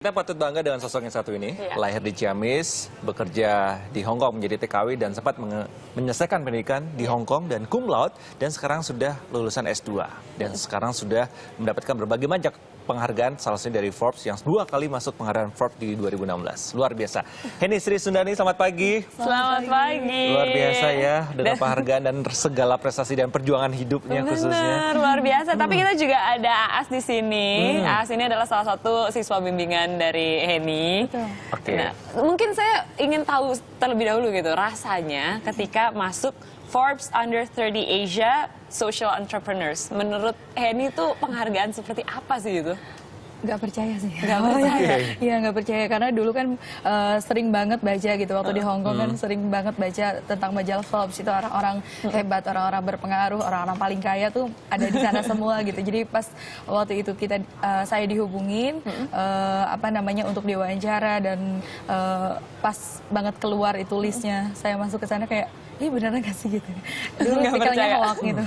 Kita patut bangga dengan sosok yang satu ini. Lahir di Ciamis, bekerja di Hong Kong menjadi TKW dan sempat menyelesaikan pendidikan di Hong Kong dan cum laude, dan sekarang sudah lulusan S2 dan sekarang sudah mendapatkan berbagai macam penghargaan, salah satunya dari Forbes yang 2 kali masuk penghargaan Forbes di 2016. Luar biasa. Henny Sri Sundani, selamat pagi. Selamat pagi. Luar biasa ya, dengan penghargaan dan segala prestasi dan perjuangan hidupnya khususnya. Luar biasa. Tapi kita juga ada Aas di sini. Aas ini adalah salah satu siswa bimbingan dari Henny. Oke. Nah, mungkin saya ingin tahu terlebih dahulu gitu rasanya ketika masuk Forbes Under 30 Asia Social Entrepreneurs. Menurut Henny itu penghargaan seperti apa sih itu? Nggak percaya sih. Nggak percaya? Iya, nggak percaya. Karena dulu kan sering banget baca gitu. Waktu di Hong Kong kan sering banget baca tentang majalah Forbes. Itu orang-orang hebat, orang-orang berpengaruh, orang-orang paling kaya tuh ada di sana semua gitu. Jadi pas waktu itu saya dihubungin untuk diwawancara dan pas banget keluar itu listnya. Saya masuk ke sana kayak, ih beneran gak sih gitu. Dulu pikirannya hoax gitu.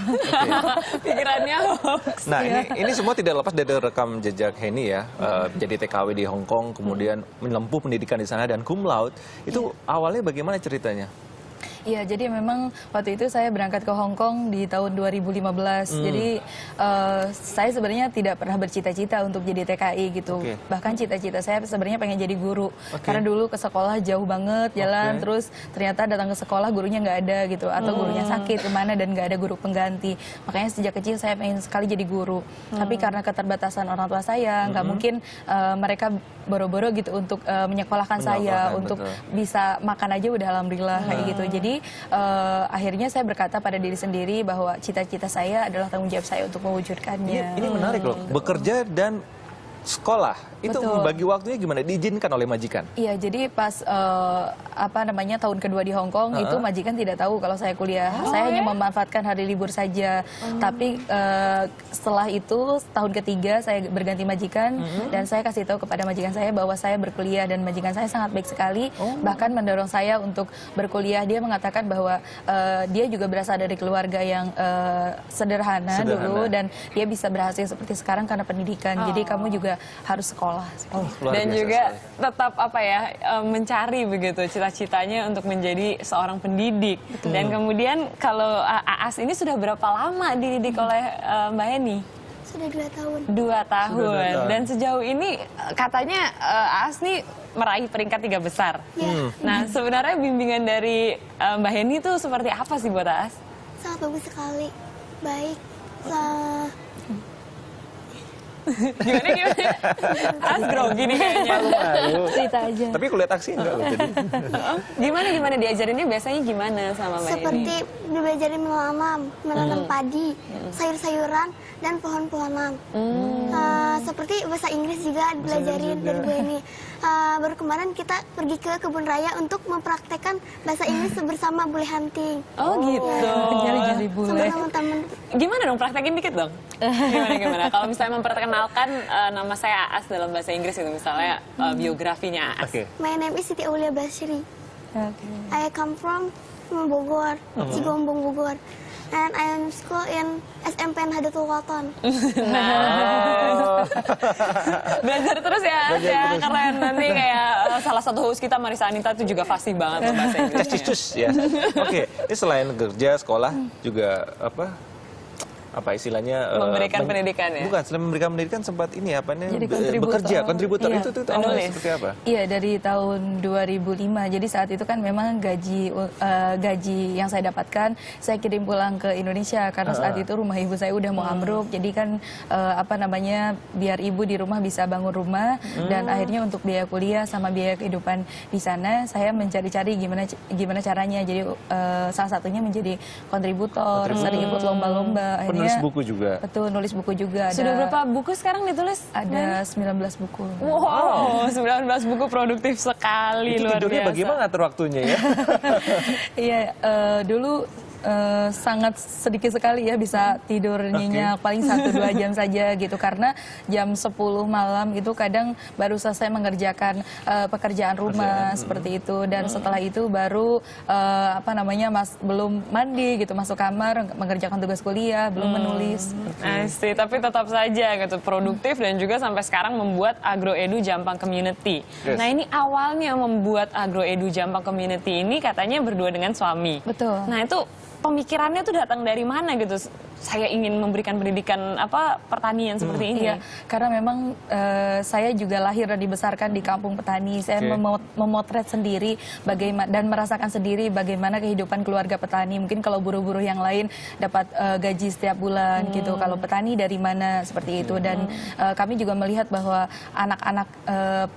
Pikirannya hoax. Nah, ini semua tidak lepas dari rekam jejak Henny ya. Jadi TKW di Hong Kong, kemudian menempuh pendidikan di sana dan cum laude. Itu awalnya bagaimana ceritanya? Iya, jadi memang waktu itu saya berangkat ke Hong Kong di tahun 2015. Jadi saya sebenarnya tidak pernah bercita-cita untuk jadi TKI gitu. Bahkan cita-cita saya sebenarnya pengen jadi guru. Karena dulu ke sekolah jauh banget jalan, terus ternyata datang ke sekolah gurunya nggak ada gitu, atau gurunya sakit kemana dan nggak ada guru pengganti. Makanya sejak kecil saya pengen sekali jadi guru. Tapi karena keterbatasan orang tua saya, nggak mungkin mereka boro-boro gitu untuk menyekolahkan saya, untuk bisa makan aja udah alhamdulillah kayak gitu. Jadi akhirnya saya berkata pada diri sendiri bahwa cita-cita saya adalah tanggung jawab saya untuk mewujudkannya. Ini menarik loh, bekerja dan sekolah. Itu bagi waktunya gimana? Diizinkan oleh majikan? Iya, jadi pas tahun kedua di Hong Kong itu majikan tidak tahu kalau saya kuliah. Saya hanya memanfaatkan hari libur saja. Tapi setelah itu tahun ketiga saya berganti majikan dan saya kasih tahu kepada majikan saya bahwa saya berkuliah, dan majikan saya sangat baik sekali. Bahkan mendorong saya untuk berkuliah. Dia mengatakan bahwa dia juga berasal dari keluarga yang sederhana dulu, dan dia bisa berhasil seperti sekarang karena pendidikan. Jadi kamu juga harus sekolah. Dan juga tetap mencari begitu cita-citanya untuk menjadi seorang pendidik. Dan kemudian kalau Aas ini sudah berapa lama dididik oleh Mbak Henny? Sudah 2 tahun. 2 tahun. Dan sejauh ini katanya Aas nih meraih peringkat 3 besar. Nah, sebenarnya bimbingan dari Mbak Henny itu seperti apa sih buat Aas? Sangat bagus sekali. Baik. Gimana? As grogi nih kayaknya. Cerita aja. Tapi kulihat aksi enggak loh jadi. Gimana diajarinnya biasanya gimana sama Mbak Henny? Seperti belajarin menanam padi, sayur-sayuran, dan pohon-pohonan. Seperti bahasa Inggris juga belajarin dari Bu Henny. Baru kemarin kita pergi ke kebun raya untuk mempraktekkan bahasa Inggris bersama bule hunting. Oh gitu. Jari-jari bule. Sama teman-teman. Gimana dong, praktekin dikit dong. Gimana? Kalau misalnya memperkenalkan nama saya Aas dalam bahasa Inggris itu, misalnya biografinya Aas. My name is Siti Aulia Basri. I come from Bogor, Cigombong, Bogor. And I am school in SMP Nahdlatul Ulama. Belajar terus ya, keren. Nanti kayak salah satu host kita, Marisa Anita, itu juga fasih banget loh bahasa Inggris. Cus ya. Oke, ini selain kerja, sekolah juga apa istilahnya memberikan pendidikan ya? Bukan, selain memberikan pendidikan sempat ini Jadi kontributor itu awalnya seperti apa? Iya, dari tahun 2005. Jadi saat itu kan memang gaji yang saya dapatkan saya kirim pulang ke Indonesia karena saat itu rumah ibu saya udah mau ambruk. Jadi kan biar ibu di rumah bisa bangun rumah, dan akhirnya untuk biaya kuliah sama biaya kehidupan di sana saya mencari-cari gimana caranya. Jadi salah satunya menjadi kontributor, sering ikut lomba-lomba. Nulis buku juga. Betul, nulis buku juga. Sudah berapa buku sekarang ditulis? Ada 19 buku. Wow, 19 buku, produktif sekali, itu luar tidurnya biasa. bagaimana ngatur waktunya ya? Iya, dulu sangat sedikit sekali ya bisa tidur nyenyak, paling 1-2 jam saja gitu, karena jam 10 malam itu kadang baru selesai mengerjakan pekerjaan rumah seperti itu, dan setelah itu baru belum mandi gitu, masuk kamar mengerjakan tugas kuliah, belum menulis. Asik, tapi tetap saja gitu produktif dan juga sampai sekarang membuat Agroedu Jampang Community. Nah, ini awalnya membuat Agroedu Jampang Community ini katanya berdua dengan suami. Betul. Nah, itu pemikirannya tuh datang dari mana gitu? Saya ingin memberikan pendidikan pertanian seperti ini. Iya, karena memang saya juga lahir dan dibesarkan di kampung petani. Saya memotret sendiri bagaimana dan merasakan sendiri bagaimana kehidupan keluarga petani. Mungkin kalau buruh-buruh yang lain dapat gaji setiap bulan gitu. Kalau petani dari mana seperti itu. Dan kami juga melihat bahwa anak-anak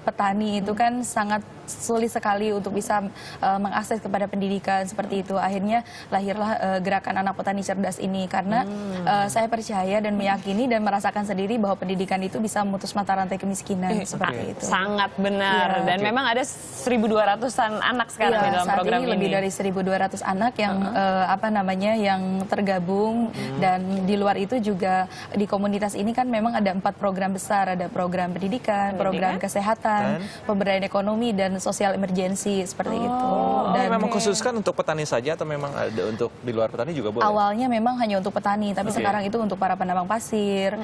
petani itu kan sangat sulit sekali untuk bisa mengakses kepada pendidikan seperti itu. Akhirnya lahirlah gerakan anak petani cerdas ini, karena saya percaya dan meyakini dan merasakan sendiri bahwa pendidikan itu bisa memutus mata rantai kemiskinan seperti itu. Sangat benar. Dan memang ada 1.200-an anak sekarang di dalam program ini. Lebih dari 1.200 anak yang yang tergabung, dan di luar itu juga di komunitas ini kan memang ada 4 program besar, ada program pendidikan, program kesehatan, pemberdayaan ekonomi, dan sosial emergensi seperti itu. Dan memang khususkan untuk petani saja atau memang ada untuk di luar petani juga boleh? Awalnya memang hanya untuk petani, tapi sekarang itu untuk para penambang pasir,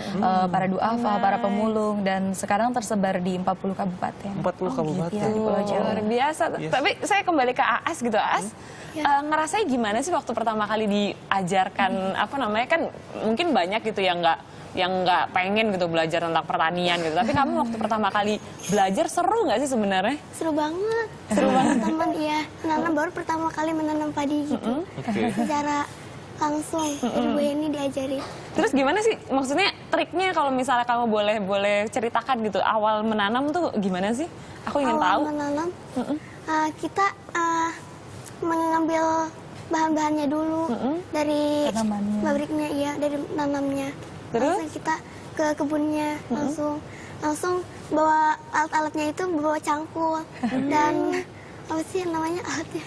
para duafa, para pemulung, dan sekarang tersebar di 40 kabupaten. 40 kabupaten. Iya, di Pulau Jawa. Luar biasa. Tapi saya kembali ke Aas gitu, Aas. Ngerasanya gimana sih waktu pertama kali diajarkan kan mungkin banyak gitu yang nggak pengen gitu belajar tentang pertanian gitu. Tapi kamu waktu pertama kali belajar seru nggak sih sebenarnya? Seru banget. Seru banget teman, iya. Menanam baru pertama kali menanam padi gitu. Secara langsung Ibu ini diajari. Terus gimana sih maksudnya triknya kalau misalnya kamu boleh ceritakan gitu awal menanam tuh gimana sih? Aku ingin tahu. Awal menanam kita mengambil bahan-bahannya dulu dari pabriknya, iya, dari nanamnya. Terus langsung kita ke kebunnya, langsung bawa alat-alatnya itu bawa cangkul dan apa sih namanya alatnya?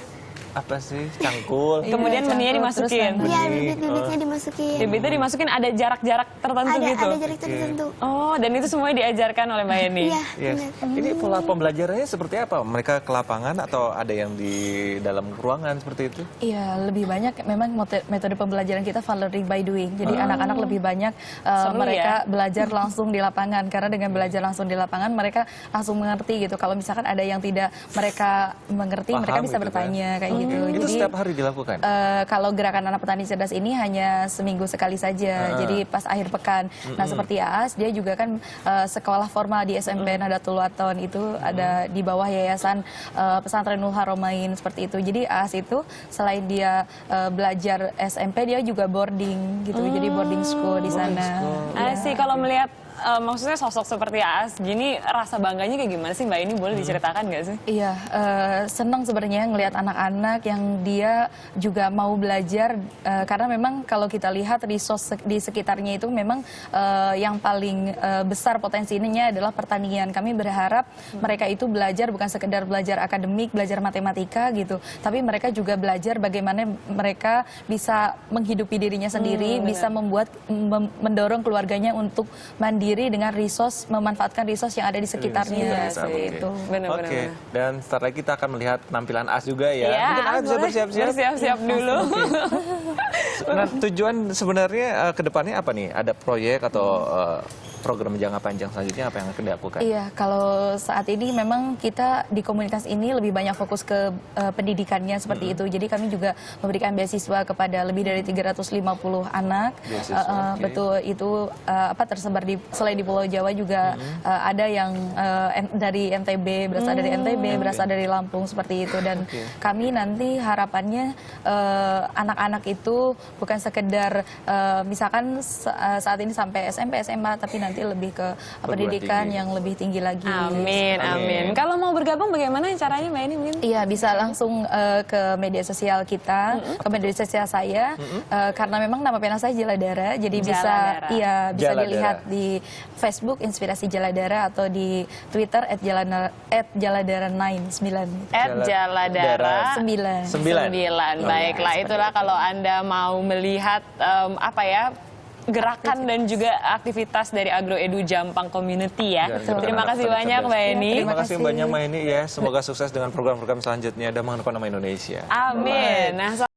Apa sih? Cangkul. Kemudian benihnya dimasukin. Iya, bibit-bibitnya dimasukin. Bibitnya dimasukin, ada jarak-jarak tertentu gitu? Ada jarak tertentu. Oh, dan itu semuanya diajarkan oleh Mbak Eni? Iya, benar. Ini pola pembelajarannya seperti apa? Mereka ke lapangan atau ada yang di dalam ruangan seperti itu? Iya, lebih banyak memang metode pembelajaran kita learning by doing. Jadi anak-anak lebih banyak mereka belajar langsung di lapangan. Karena dengan belajar langsung di lapangan, mereka langsung mengerti gitu. Kalau misalkan ada yang tidak mereka mengerti, mereka bisa gitu bertanya kayak gitu. Itu jadi, setiap hari dilakukan? Kalau gerakan anak petani cerdas ini hanya seminggu sekali saja. Jadi pas akhir pekan. Nah, seperti Aas, dia juga kan sekolah formal di SMP Nahdlatul Wathon itu ada di bawah Yayasan Pesantrenul Haramain seperti itu. Jadi Aas itu selain dia belajar SMP, dia juga boarding gitu. Jadi boarding school di sana. Sih kalau melihat maksudnya sosok seperti Aas gini, rasa bangganya kayak gimana sih Mbak Ini, boleh diceritakan nggak sih? Iya, senang sebenarnya ngelihat anak-anak yang dia juga mau belajar, karena memang kalau kita lihat resource di sekitarnya itu memang yang paling besar potensinya adalah pertanian. Kami berharap mereka itu belajar bukan sekedar belajar akademik, belajar matematika gitu, tapi mereka juga belajar bagaimana mereka bisa menghidupi dirinya sendiri, bisa mendorong keluarganya untuk mandiri dengan resource, memanfaatkan resource yang ada di sekitarnya. Itu. Benar-benar. Dan setelah lagi kita akan melihat penampilan As juga ya. Iya, Mungkin As bisa bersiap-siap. Bersiap-siap dulu. Nah, tujuan sebenarnya ke depannya apa nih? Ada proyek atau program jangka panjang selanjutnya apa yang akan dilakukan? Iya, kalau saat ini memang kita di komunitas ini lebih banyak fokus ke pendidikannya seperti itu. Jadi kami juga memberikan beasiswa kepada lebih dari 350 anak. Betul, itu tersebar selain di Pulau Jawa juga ada yang dari NTB, berasal dari NTB, berasal dari Lampung seperti itu. Dan kami nanti harapannya anak-anak itu bukan sekedar misalkan saat ini sampai SMP, SMA, tapi nanti nanti lebih ke Perguruan pendidikan tinggi. yang lebih tinggi lagi. Amin, amin. Kalau mau bergabung bagaimana caranya Mbak Eni mungkin? Iya, bisa langsung ke media sosial kita, ke media sosial saya, karena memang nama panel saya Jaladara, jadi Jaladara. bisa Jaladara. dilihat di Facebook Inspirasi Jaladara atau di Twitter @jaladara9. @jaladara 9. 9. Baiklah, itulah kalau Anda mau melihat gerakan dan juga aktivitas dari Agroedu Jampang Community ya. Betul. Terima kasih banyak Mbak Eni. Terima kasih kasih. banyak Mbak Eni ya. Semoga sukses dengan program-program selanjutnya dan mengharumkan nama Indonesia. Amin. Nah,